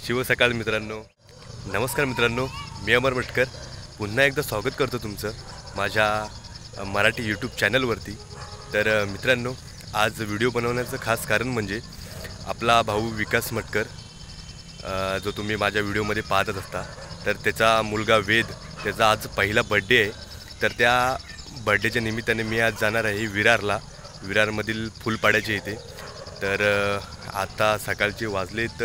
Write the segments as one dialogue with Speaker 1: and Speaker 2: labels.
Speaker 1: शिव सकाळ मित्रांनो, नमस्कार मित्रांनो, मी अमर मटकर पुन्हा एकदा स्वागत करतो तुमचं माझ्या मराठी यूट्यूब चॅनलवरती। तर मित्रांनो, आज व्हिडिओ बनवण्याचं खास कारण म्हणजे आपला भाऊ विकास मटकर जो तुम्ही माझ्या व्हिडिओमध्ये पाहतच असता, तर त्याचा मुलगा वेद, त्याचा आज पहिला बर्थडे आहे। तर त्या बर्थडेच्या निमित्ताने मी आज जाणार आहे विरारमधील फुलपाड्याच्या इथे। तर आता सकाळचे वाजलेत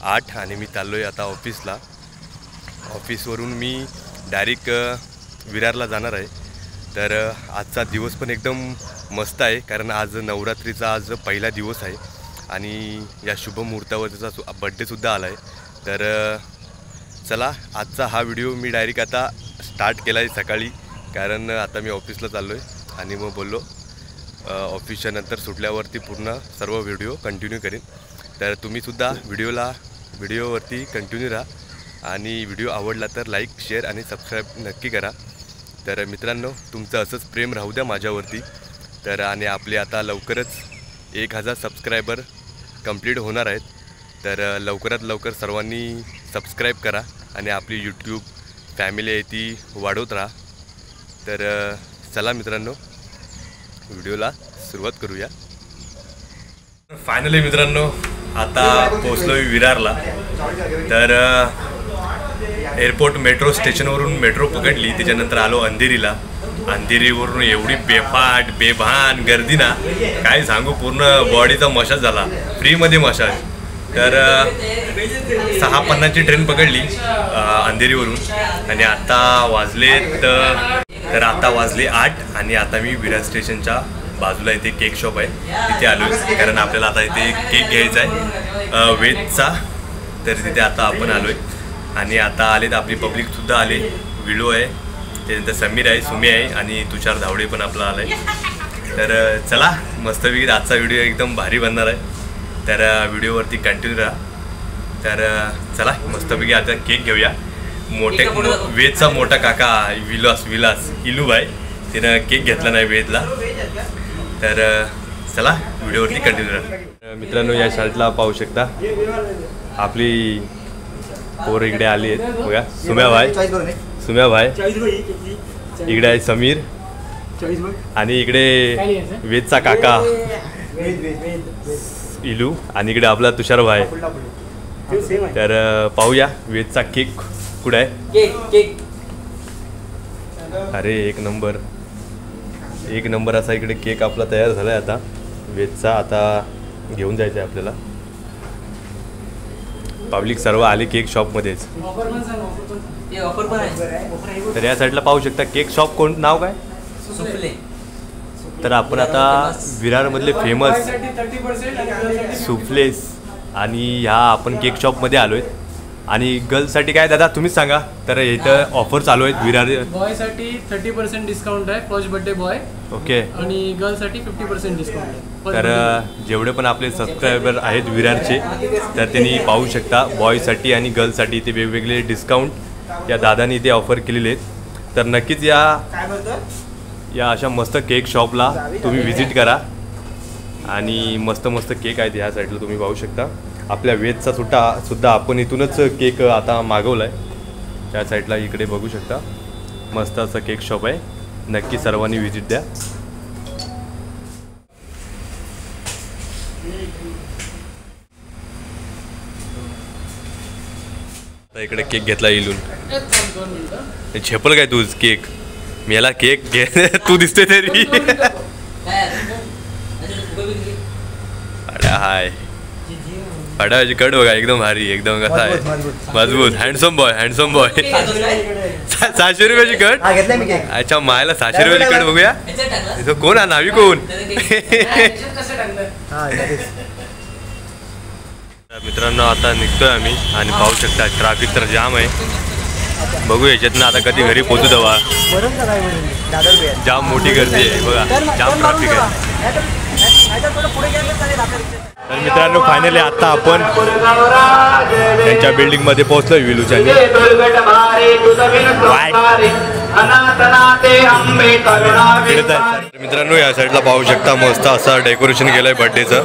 Speaker 1: 8 आणि मी चाललो आहे आता ऑफिसला। ऑफिसवरून मी डायरेक्ट विरारला जाणार आहे। तर आजचा दिवस पण एकदम मस्त आहे, कारण आज नवरात्रीचा आज पहिला दिवस आहे आणि या शुभ मुहूर्तावर त्याचा बड्डेसुद्धा आला आहे। तर चला, आजचा हा व्हिडिओ मी डायरेक्ट आता स्टार्ट केला आहे सकाळी, कारण आता मी ऑफिसला चाललो आहे आणि मग बोललो ऑफिसच्या नंतर सुटल्यावरती पूर्ण सर्व व्हिडिओ कंटिन्यू करेन। तर तुम्हीसुद्धा व्हिडिओवरती कंटिन्यू राहा आणि व्हिडिओ आवडला तर लाईक, शेअर आणि सबस्क्राईब नक्की करा। तर मित्रांनो, तुमचं असंच प्रेम राहू द्या माझ्यावरती। तर आणि आपले आता लवकरच 1000 सबस्क्रायबर कंप्लीट होणार आहेत। तर लवकरात लवकर सर्वांनी सबस्क्राईब करा आणि आपली यूट्यूब फॅमिली आहे ती वाढवत राहा। तर चला मित्रांनो, व्हिडिओला सुरुवात करूया। फायनली मित्रांनो, आता पोचलो विरारला। तर एअरपोर्ट मेट्रो स्टेशनवरून मेट्रो पकडली, त्याच्यानंतर आलो अंधेरीला। अंधेरीवरून एवढी बेभान गर्दी ना, काय सांगू, पूर्ण बॉडीचा मसाज झाला, फ्रीमध्ये मसाज। तर 6:50ची ट्रेन पकडली अंधेरीवरून आणि आता वाजले 8 आणि आता मी विरार स्टेशनच्या बाजूला इथे केक शॉप आहे, तिथे आलो आहे, कारण आपल्याला आता इथे केक घ्यायचा आहे वेदचा। तर तिथे आता आपण आलो आहे आणि आता आलेत आपली पब्लिकसुद्धा आले। विळू आहे, त्यानंतर समीर आहे, सुमी आहे आणि तुषार धावडे पण आपला आला आहे। तर चला, मस्तपैकी आजचा व्हिडिओ एकदम भारी बनणार आहे। तर व्हिडिओवरती कंटिन्यू राहा। तर चला, मस्तपैकी आता केक घेऊया। वेदचा मोठा काका विलास इलूबाई, तिनं केक घेतला नाही वेदला। तर चला, व्हिडिओवरती कंटिन्यू राहा। मित्रांनो, या साईडला पाहू शकता आपली पोरं इकडे आली आहेत बघा। सुम्या भाई इकडे आहे, समीर आणि इकडे वेदचा काका इलू आणि इकडे आपला तुषार भाई। तर पाहूया वेदचा केक कुठे आहे। अरे एक नंबर असा इकडे केक आपला तयार झाला आहे आता वेदचा। आता घेऊन जायचं आहे आपल्याला। पब्लिक सर्व आले केक शॉपमध्येच। तर या साईडला पाहू शकता केक शॉप, कोण नाव काय, तर आपण आता विरारमधले फेमस सुफ्लेस आणि ह्या आपण केक शॉपमध्ये आलो आहेत। आणि गर्ल्ससाठी काय दादा तुम्हीच सांगा। तर इथं ऑफर चालू आहेत विरार
Speaker 2: बॉयसाठी 30% डिस्काउंट आहे फर्स्ट बर्थडे बॉय,
Speaker 1: ओके,
Speaker 2: आणि गर्ल्ससाठी 50% डिस्काउंट आहे।
Speaker 1: तर जेवढे पण आपले सबस्क्रायबर आहेत विरारचे, तर त्यांनी पाहू शकता बॉयसाठी आणि गर्ल्ससाठी इथे वेगवेगळे डिस्काउंट या दादानी इथे ऑफर केलेले आहेत। तर नक्कीच या अशा मस्त केक शॉपला तुम्ही व्हिजिट करा आणि मस्त केक आहेत ह्या साईडला तुम्ही पाहू शकता। आपल्या वेदचा सुद्धा आपण इथूनच केक आता मागवला आहे। त्या साईडला इकडे बघू शकता मस्त असं केक शॉप आहे, नक्की सर्वांनी व्हिजिट द्या। इकडे केक घेतला इलून, झेपल काय तूच केक, मी याला केक घे तू दिसतोय तरी। अरे हाय, फटाची कट बघा, एकदम भारी, एकदम कसा आहे, मजबूत, हँडसम बॉय 600 रुपयाची कट। अच्छा, मायला 600 रुपयाची कट बघूया। इथं कोण आहे, नावी कोण? मित्रांनो, आता निघतोय आम्ही आणि पाहू शकता ट्रॅफिक तर जाम आहे। बघू याच्यातनं आता कधी घरी पोहोचू दवा, जाम मोठी गर्दी आहे बघा, जाम ट्रॅफिक आहे। तर मित्रांनो, फायनली आता आपण त्यांच्या बिल्डिंगमध्ये पोहोचलो विलूच्या। मित्रांनो, या साईडला पाहू शकता मस्त असं डेकोरेशन केलंय बर्थडेचं,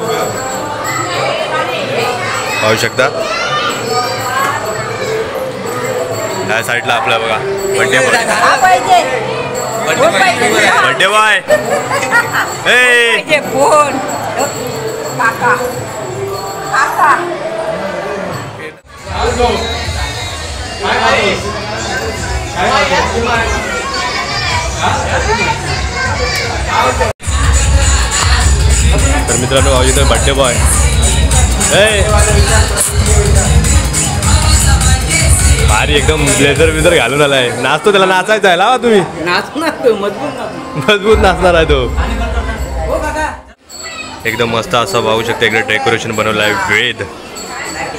Speaker 1: पाहू शकता। ह्या साईडला आपला बघा बड्डे बॉय बड्डे बॉय तर मित्रांनो इथे बड्डे बॉय भारी एकदम ब्लेझर बिझर घालून आलाय. नाचतो त्याला नाचायचं आहे. लावा तुम्ही मजबूत नाचणार आहे तो. एकदम मस्त असं पाहू शकता. इकडे डेकोरेशन बनवलं आहे. वेद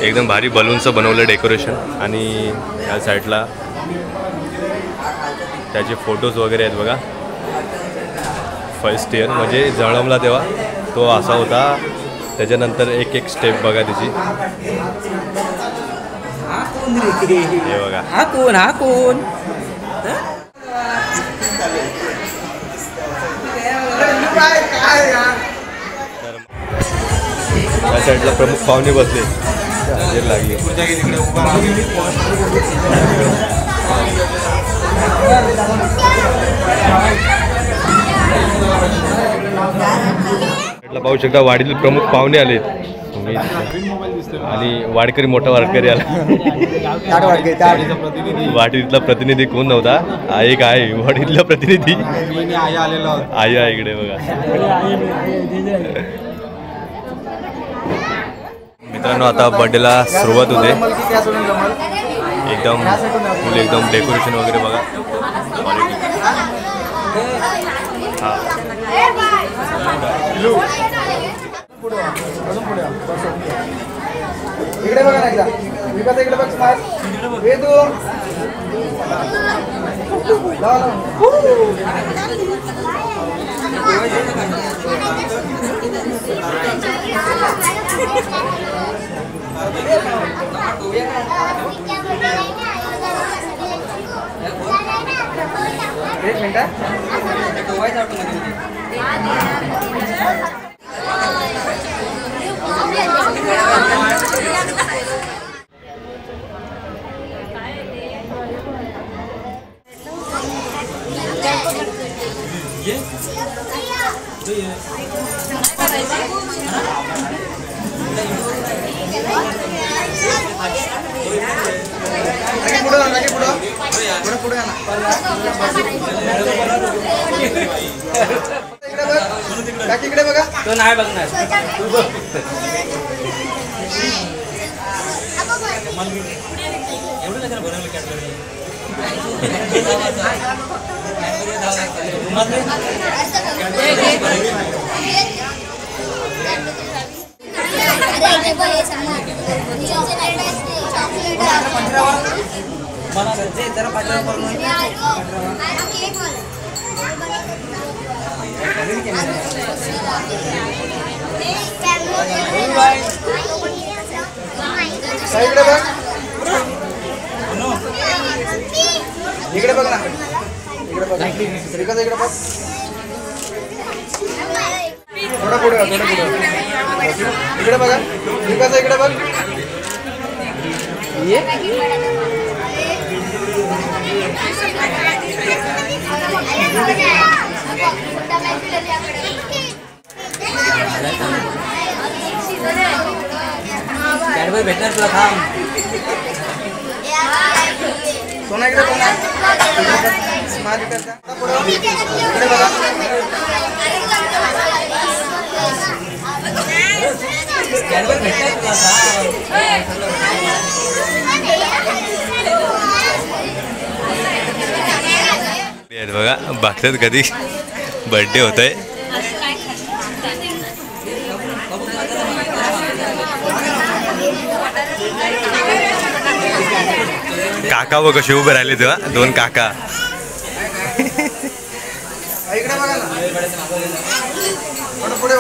Speaker 1: एकदम भारी बलूनचं बनवलं डेकोरेशन. आणि या साईडला त्याचे फोटोज वगैरे आहेत बघा. फर्स्ट इयर म्हणजे जळमला तेव्हा तो असा होता. त्याच्यानंतर एक एक स्टेप बघा त्याची. हे बघा
Speaker 3: हा कोण
Speaker 1: या साईडला प्रमुख पाहुणे बसले. हजेर लागली. पाहू शकता वाडीतील प्रमुख पाहुणे आलेत. आणि वाडकरी मोठा वाडकरी आला. वाडीतला प्रतिनिधी कोण नव्हता. एक आहे वाडीतला प्रतिनिधी. आई आहे इकडे बघा. मित्रांनो आता बर्थडेला सुरुवात होते. एकदम फुल एकदम डेकोरेशन वगैरे बघा.
Speaker 3: इकडे बघा ना एकदा. विकास इकडे बघ. स्मार्ट वेदू एक मिनिट. इकडे बघा. तो नाही बघणार. इकडे बघ ना. इकडे बघ. इकडे बघ. थोडं पुढे इकडे बघा. विकास इकडे बघ. भेटणार तुला थांब. सोना इकडे बघा. इकडे बघा.
Speaker 1: बघा बघतात कधी बर्थडे होत आहे. काका व कसे उभे राहिले तेव्हा दोन काका.
Speaker 3: इकडे बघा ना. पुढे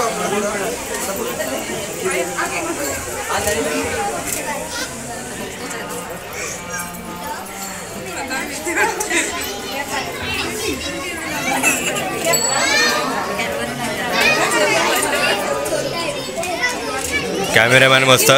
Speaker 1: कॅमेरामॅन मस्त.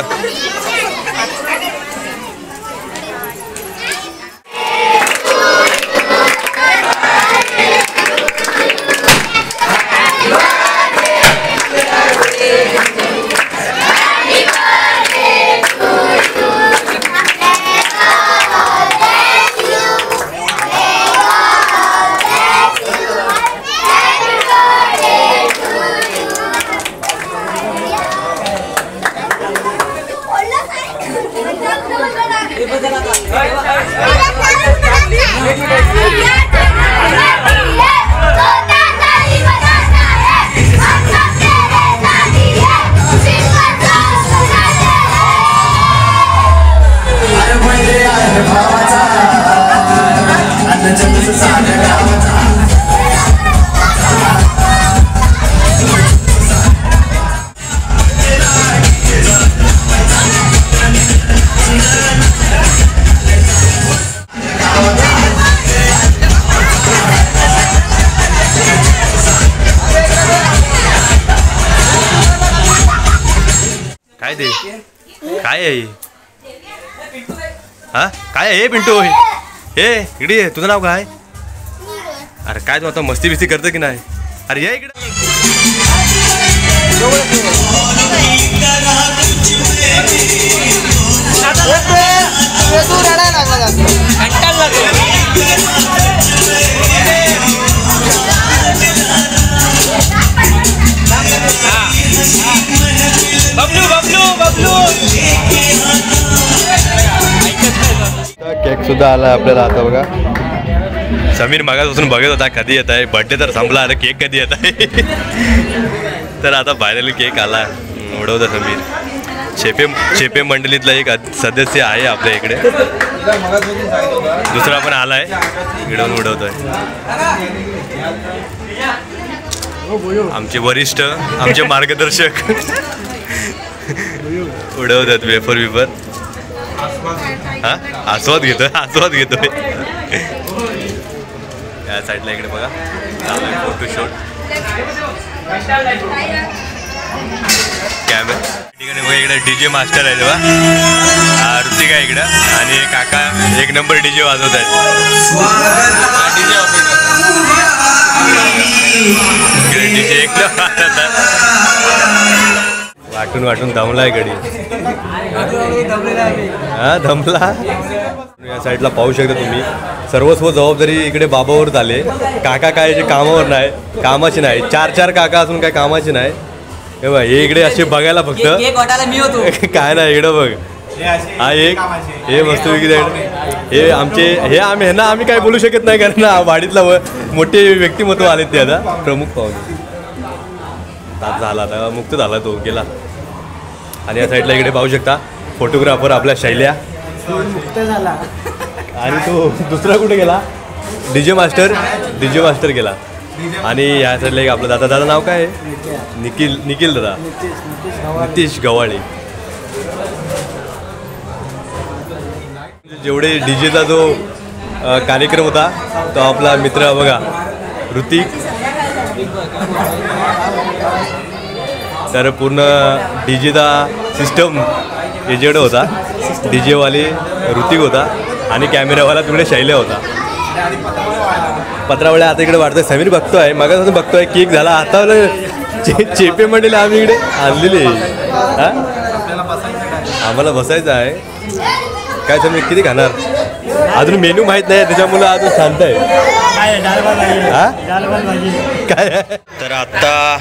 Speaker 1: काय आहे हा काय आहे पिंटू हे इकडे ये. तुझं नाव काय? अरे काय तू आता मस्ती बिस्ती करतो की नाही? अरे या इकडे. केक सुद्धा आला आपल्याला आता बघा. समीर मागापासून बघत होता कधी येत आहे. बर्थडे तर संपला, आता केक कधी येत आहे. तर आता फायनली केक आला. उडवता समीर. चेपे मंडळीतला एक सदस्य आहे आपल्या इकडे. दुसरा पण आलाय इकडून उडवतोय. आमचे वरिष्ठ आमचे मार्गदर्शक उडवतात वेफर विफर. हा आस्वाद घेतोय. या साईडला इकडे बघा चालू फोटोशूट. कॅमेरा ठिकाणी बघा इकडे डीजे मास्टर आहे तेव्हा ऋतिक आहे इकडं आणि काका एक नंबर डीजे वाजवत आहेत. डीजे एक वाटून दमलाय गडी. हा दमला. या साईडला पाहू शकता तुम्ही सर्वस्व जबाबदारी इकडे बाबावर झाले. काका काय कामावर नाही, कामाची नाही. 4 काका असून काय कामाची नाही. हे बघ हे इकडे असे बघायला फक्त काय नाही इकडं बघ. हा एक हे मस्तपैकी हे आमचे हे आम्ही ह्यांना आम्ही काय बोलू शकत नाही कारण ना वाडीतला मोठे व्यक्तिमत्व आले ते आता प्रमुख पाहुणे. झाला आता मुक्त झाला तो गेला. आणि या साईडला इकडे पाहू शकता फोटोग्राफर आपल्या शैल्या
Speaker 3: मुक्त झाला.
Speaker 1: आणि तो दुसरा कुठे गेला? डीजे मास्टर गेला. आणि या साईडला एक आपलं दादा नाव काय आहे? निखिल दादा नितीश गव्हाळे. जेवढे डीजेचा जो कार्यक्रम होता तो आपला मित्र बघा ऋतिक. तर पूर्ण डीजेचा सिस्टम एजेड होता. डीजेवाले ऋतिक होता आणि कॅमेरावाला तिकडे शैल्या होता. पत्रावळे आता इकडे वाढतोय. समीर बघतोय मागापासून बघतोय. केक झाला आता चेपे मंडळी आम्ही इकडे आणलेले. हा आम्हाला बसायचं आहे. काय समीर किती खाणार? अजून मेनू माहीत नाही त्याच्यामुळं अजून शांत आहे. काय तर आत्ता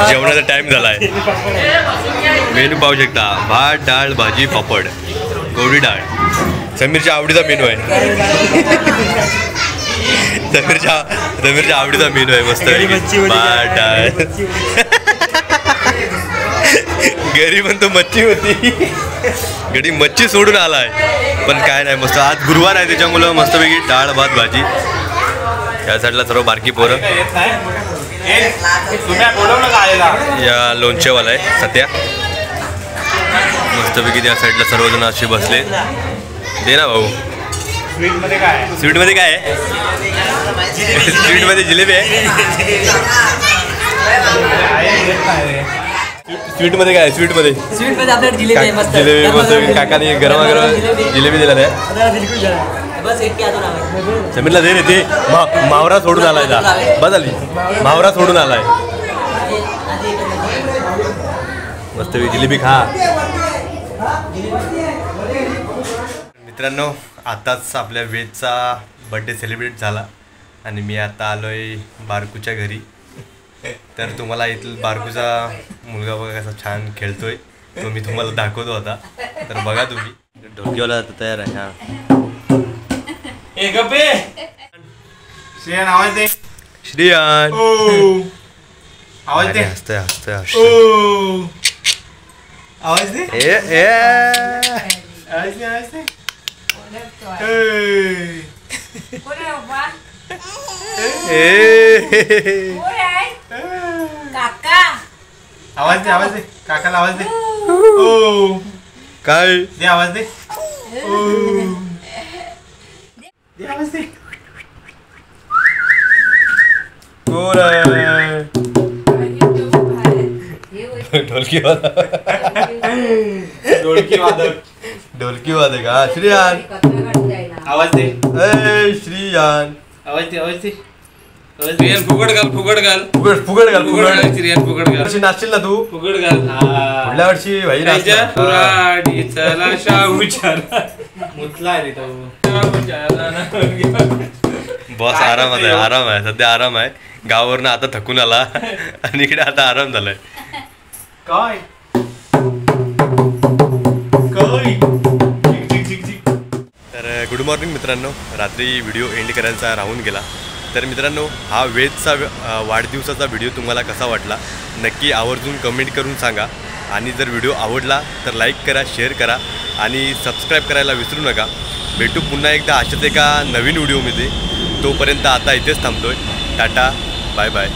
Speaker 1: जेवणाचा टाइम झाला आहे. मेनू पाहू शकता भात डाळ भाजी पापड गोडी डाळ. समीरच्या आवडीचा मेनू आहे. समीरच्या आवडीचा मेनू आहे. मस्त भात डाळ. घरी म्हणतो मच्छी होती. घरी मच्छी सोडून आलाय पण काय नाही मस्त. आज गुरुवार आहे त्याच्यामुळं मस्तपैकी डाळ भात भाजी. या साईडला सर्व बारकी पोरं. या लोणचेवाला आहे सध्या मस्तपैकी. त्या साईडला सर्वजण असे बसले. दे ना भाऊ. स्वीटमध्ये काय आहे? स्वीटमध्ये जिलेबी आहे. स्वीटमध्ये काय आहे? स्वीटमध्ये जिलेबी मस्त. काकाने गरमागरम जिलेबी दिला आहे. समीरला दे रे ते मावरा सोडून आलाय. बस आली मावरा सोडून आलाय. मस्त जिलेबी खा. मित्रांनो आताच आपल्या वेदचा बड्डे सेलिब्रेट झाला आणि मी आता आलोय बारकूच्या घरी. तर तुम्हाला इथला बारकूचा मुलगा बघा कसा छान खेळतोय तो मी तुम्हाला दाखवतो होता. तर बघा तुम्ही. ढोलकीवाला आता तयार आहे. हा
Speaker 4: श्रेयान आवाज दे.
Speaker 1: श्रेयान
Speaker 4: आवाज दे.
Speaker 1: हसतोय
Speaker 4: आवाज दे. आवाज दे. आवाज दे. काकाला आवाज दे.
Speaker 1: काय
Speaker 4: दे आवाज दे. दे आवाज दे.
Speaker 1: ढोलकीवाला
Speaker 4: ढोलकी वादक.
Speaker 1: ढोलकी वादक हा श्रीयान.
Speaker 4: आवाज दे.
Speaker 1: ए श्रीयान.
Speaker 4: आवाज दे. आवाज दे.
Speaker 5: रियान फुगड घाल
Speaker 1: फुगड घाल
Speaker 5: फुगड
Speaker 1: फुगड.
Speaker 5: घाल रियान फुगड घाल
Speaker 1: वर्षी नाचशील ना तू
Speaker 5: फुगड घाल
Speaker 1: पुढल्या वर्षी भाई
Speaker 5: राजा
Speaker 1: नाचणार.
Speaker 5: पुराडी चला शाहूचार
Speaker 4: मुतला रे तो.
Speaker 1: बॉस आराम आहे आराम आहे सध्या आराम आहे. गावावरनं आता थकून आला आणि इकडे आता आराम झालाय.
Speaker 4: काय काय झिक झिक झिक.
Speaker 1: तर गुड मॉर्निंग मित्रांनो. रात्री व्हिडिओ एंड करायचा राहून गेला. तर मित्रांनो हा वेदचा वाढदिवसाचा व्हिडिओ तुम्हाला कसा वाटला नक्की आवर्जून कमेंट करून सांगा. आणि जर व्हिडिओ आवडला तर लाईक करा, शेअर करा आणि सबस्क्राईब करायला विसरू नका. भेटू पुन्हा एकदा अशाच एका नवीन व्हिडिओमध्ये. तोपर्यंत आता इथेच थांबतोय. Tata bye bye.